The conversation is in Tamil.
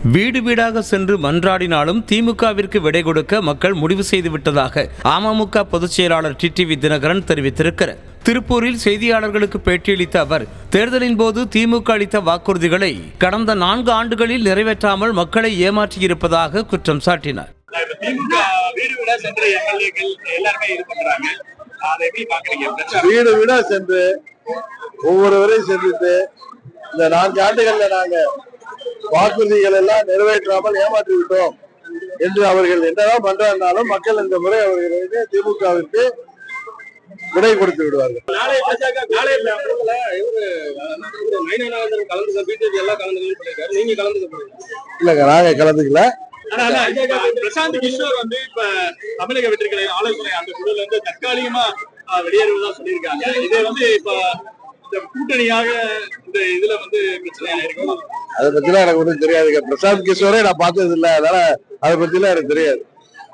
வீடு வீடாக சென்று மன்றாடினாலும் திமுகவிற்கு விடை கொடுக்க மக்கள் முடிவு செய்துவிட்டதாக அமமுக பொதுச் செயலாளர் டிடிவி தினகரன் தெரிவித்திருக்கிறார். திருப்பூரில் செய்தியாளர்களுக்கு பேட்டியளித்த அவர், தேர்தலின் போது திமுக அளித்த வாக்குறுதிகளை கடந்த 4 ஆண்டுகளில் நிறைவேற்றாமல் மக்களை ஏமாற்றியிருப்பதாக குற்றம் சாட்டினார். வீடு வீடா சென்று ஒவ்வொருவரையும் சந்தித்து இந்த 4 ஆண்டுகள்ல நாங்க வாக்குறுதிகள் எல்லாம் நிறைவேற்றாமல் ஏமாற்றி விட்டோம் என்று அவர்கள் என்னதான் பண்றாலும் மக்கள் இந்த முறை அவர்களுக்கு திமுகவிற்கு விடை கொடுத்து விடுவார்கள். இல்லங்க, நாங்க கலந்துக்கல. பிரசாந்த் கிஷோர் வந்து இப்ப தமிழக வெற்றிகளை ஆலோசனை அந்த குழுல இருந்து தற்காலிகமா வெளியேறுவதா சொல்லியிருக்காங்க. இதை வந்து இப்ப கூட்டணியாக இந்த இதுல வந்து பிரச்சனையா இருக்கும். அதை பத்திலாம் எனக்கு ஒன்றும் தெரியாதுங்க. பிரசாந்த் கிஷோரே நான் பார்த்தது இல்லை, அதனால அதை பத்திலாம் எனக்கு தெரியாது.